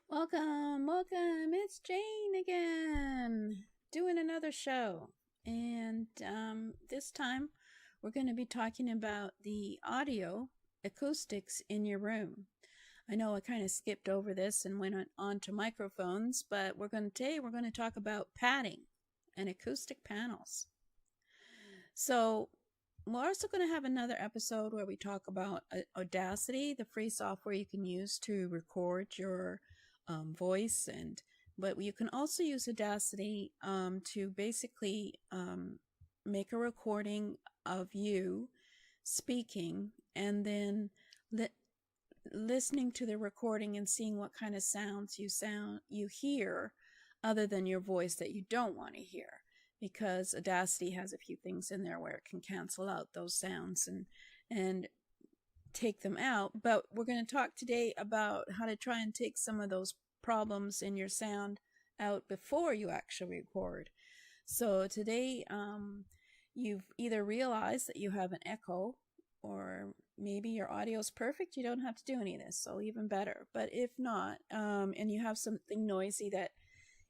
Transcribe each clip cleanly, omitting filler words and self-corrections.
Welcome, welcome. It's Jane again, doing another show. And this time we're going to be talking about the audio acoustics in your room. I know I kind of skipped over this and went on to microphones, but today we're going to talk about padding and acoustic panels. So we're also going to have another episode where we talk about Audacity, the free software you can use to record your voice, but you can also use Audacity to basically make a recording of you speaking and then listening to the recording and seeing what kind of sounds you hear other than your voice that you don't want to hear, because Audacity has a few things in there where it can cancel out those sounds and take them out. But we're going to talk today about how to try and take some of those problems in your sound out before you actually record. So today you've either realized that you have an echo, or maybe your audio is perfect, you don't have to do any of this, so even better. But if not, and you have something noisy that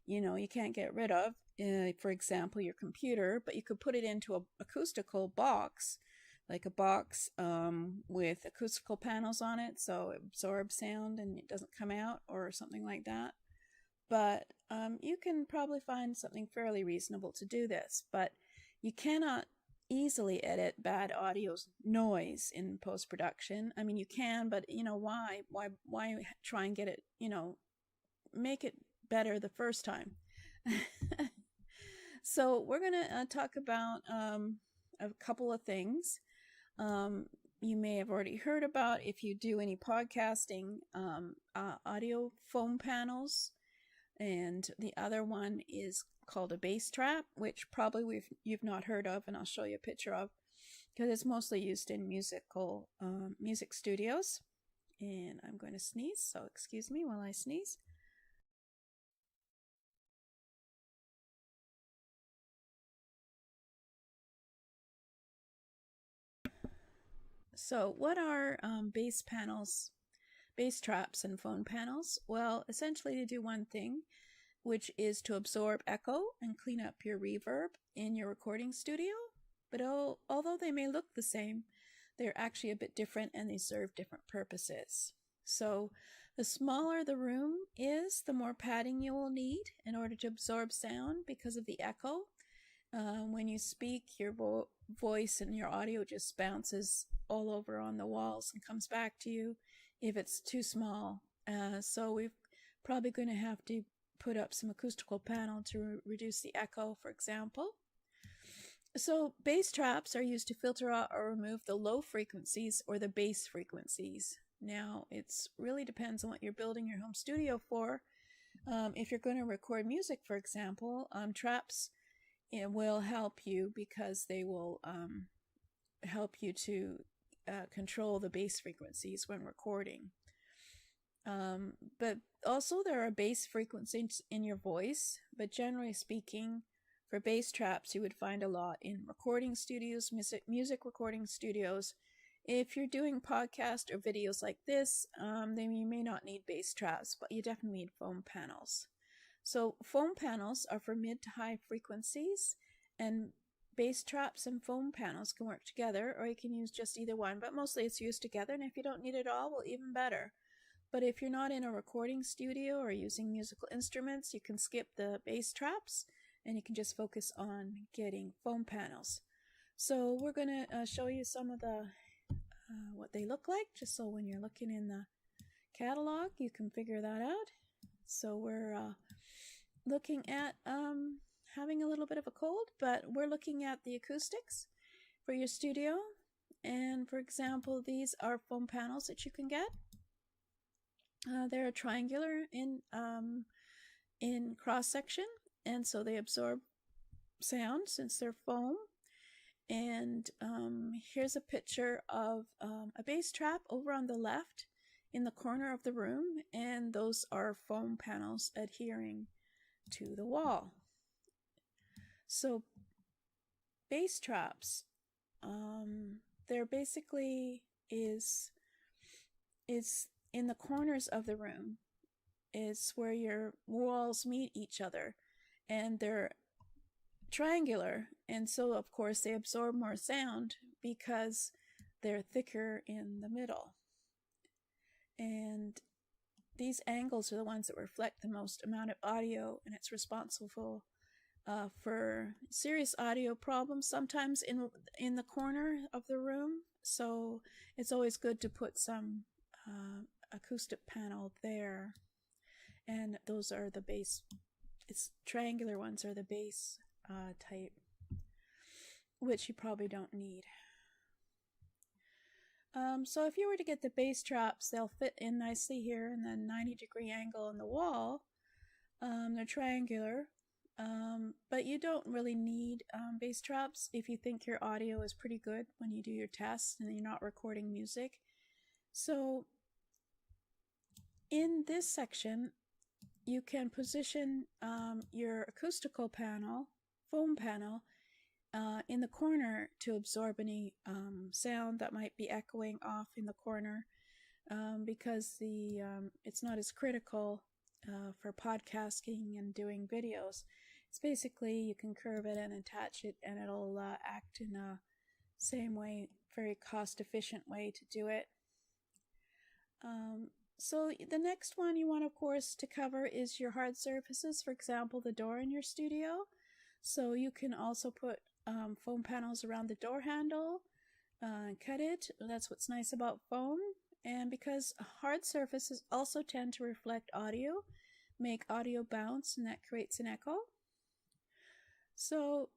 you can't get rid of, for example your computer, but you could put it into an acoustical box, like a box with acoustical panels on it, so it absorbs sound and it doesn't come out, or something like that. But you can probably find something fairly reasonable to do this. But you cannot easily edit bad audio noise in post-production. I mean, you can, but why try and get it, make it better the first time. So we're going to talk about a couple of things you may have already heard about if you do any podcasting, audio foam panels. And the other one is called a bass trap, which probably you've not heard of, and I'll show you a picture of, because it's mostly used in music studios. And I'm going to sneeze, so excuse me while I sneeze. So what are bass traps and phone panels? Well, essentially they do one thing, which is to absorb echo and clean up your reverb in your recording studio. But although they may look the same, they're actually a bit different and they serve different purposes. So the smaller the room is, the more padding you will need in order to absorb sound because of the echo. When you speak, your voice and your audio just bounces all over on the walls and comes back to you if it's too small. So we're probably going to have to put up some acoustical panel to reduce the echo, for example. So bass traps are used to filter out or remove the low frequencies or the bass frequencies. Now, it's really depends on what you're building your home studio for. If you're going to record music, for example, traps will help you because they will help you to control the bass frequencies when recording. But also there are bass frequencies in your voice, but generally speaking, for bass traps you would find a lot in recording studios, music recording studios. If you're doing podcasts or videos like this, then you may not need bass traps, but you definitely need foam panels. So foam panels are for mid to high frequencies, and bass traps and foam panels can work together, or you can use just either one, but mostly it's used together, and if you don't need it all, well, even better. But if you're not in a recording studio or using musical instruments, you can skip the bass traps and you can just focus on getting foam panels. So we're going to show you some of the what they look like, just so when you're looking in the catalog you can figure that out. So we're looking at having a little bit of a cold, but we're looking at the acoustics for your studio. And for example, these are foam panels that you can get. They're triangular in cross section, and so they absorb sound since they're foam. And here's a picture of a bass trap over on the left in the corner of the room, and those are foam panels adhering to the wall. So bass traps, they're basically is in the corners of the room, is where your walls meet each other, and they're triangular, and so of course they absorb more sound because they're thicker in the middle. And these angles are the ones that reflect the most amount of audio, and it's responsible for serious audio problems, sometimes in the corner of the room. So it's always good to put some acoustic panel there. And those are the base. It's triangular ones are the base type, which you probably don't need. So if you were to get the bass traps, they'll fit in nicely here, and then 90-degree angle in the wall. They're triangular, but you don't really need bass traps if you think your audio is pretty good when you do your tests and you're not recording music. So in this section, you can position your acoustical panel, foam panel, in the corner to absorb any sound that might be echoing off in the corner, because it's not as critical for podcasting and doing videos. It's basically you can curve it and attach it, and it'll act in a same way, very cost-efficient way to do it. So the next one you want, of course, to cover is your hard surfaces, for example, the door in your studio. So you can also put foam panels around the door handle, cut it. That's what's nice about foam. And because hard surfaces also tend to reflect audio, make audio bounce, and that creates an echo. So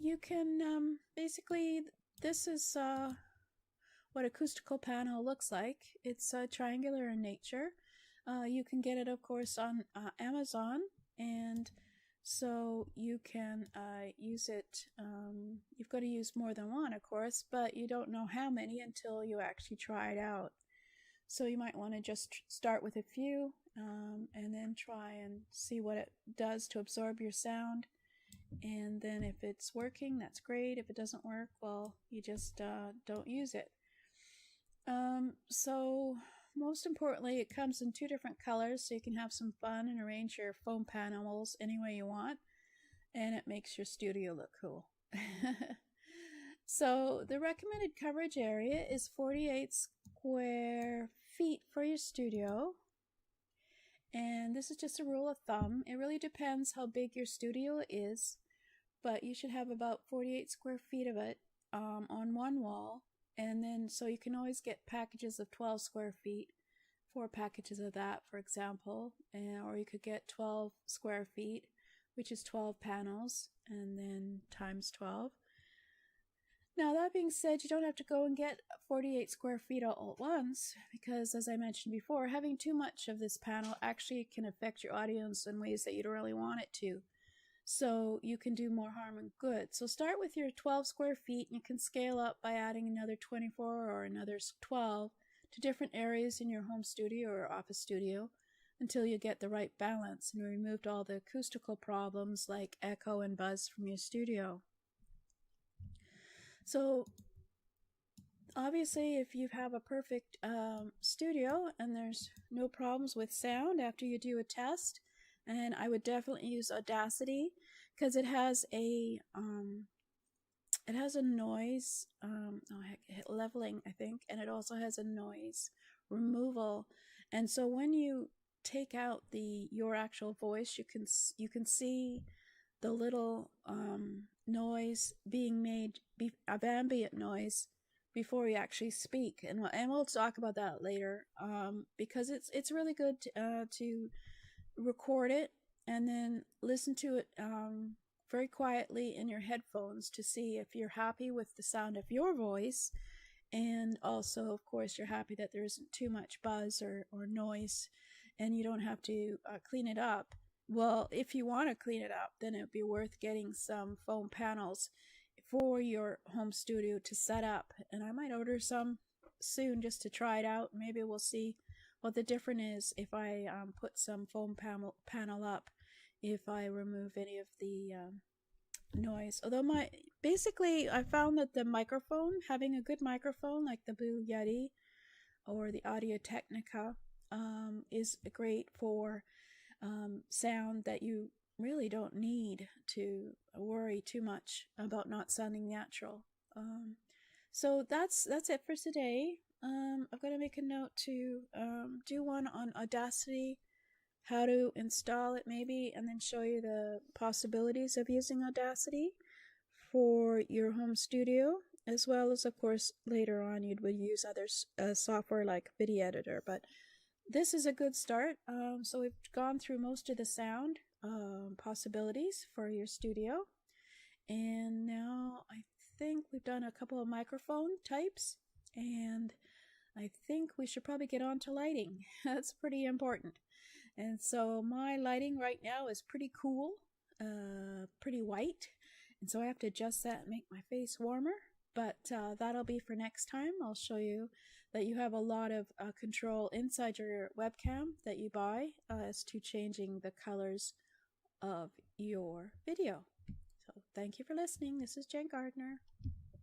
you can basically, this is what acoustical panel looks like. It's triangular in nature. You can get it, of course, on Amazon, and so you can use it. You've got to use more than one, of course, but you don't know how many until you actually try it out. So you might want to just start with a few and then try and see what it does to absorb your sound. And then if it's working, that's great. If it doesn't work, well, you just don't use it. So most importantly, it comes in 2 different colors, so you can have some fun and arrange your foam panels any way you want, and it makes your studio look cool. So the recommended coverage area is 48 square feet for your studio, and this is just a rule of thumb. It really depends how big your studio is, but you should have about 48 square feet of it on one wall. And then, so you can always get packages of 12 square feet, 4 packages of that, for example, or you could get 12 square feet, which is 12 panels, and then times 12. Now, that being said, you don't have to go and get 48 square feet all at once, because as I mentioned before, having too much of this panel actually can affect your audience in ways that you don't really want it to. So you can do more harm than good. So start with your 12 square feet, and you can scale up by adding another 24 or another 12 to different areas in your home studio or office studio until you get the right balance and removed all the acoustical problems like echo and buzz from your studio. So obviously, if you have a perfect studio and there's no problems with sound after you do a test, and I would definitely use Audacity because it has a noise leveling, I think, and it also has a noise removal. And so when you take out your actual voice, you can see the little noise being made of ambient noise before you actually speak, and we'll talk about that later, because it's really good to record it and then listen to it very quietly in your headphones to see if you're happy with the sound of your voice, and also, of course, you're happy that there isn't too much buzz or noise, and you don't have to clean it up. Well, if you want to clean it up, then it would be worth getting some foam panels for your home studio to set up, and I might order some soon just to try it out. Maybe we'll see what the difference is if I put some foam panel up, if I remove any of the noise. Although basically I found that the microphone, having a good microphone like the Blue Yeti or the Audio Technica, is great for sound that you really don't need to worry too much about not sounding natural. So that's it for today. I'm going to make a note to do one on Audacity, how to install it maybe, and then show you the possibilities of using Audacity for your home studio, as well as, of course, later on you would use other software like Video Editor. But this is a good start. So we've gone through most of the sound possibilities for your studio. And now I think we've done a couple of microphone types, and I think we should probably get on to lighting. That's pretty important. And so my lighting right now is pretty cool, pretty white. And so I have to adjust that and make my face warmer. But that'll be for next time. I'll show you that you have a lot of control inside your webcam that you buy as to changing the colors of your video. So thank you for listening. This is Jen Gardner.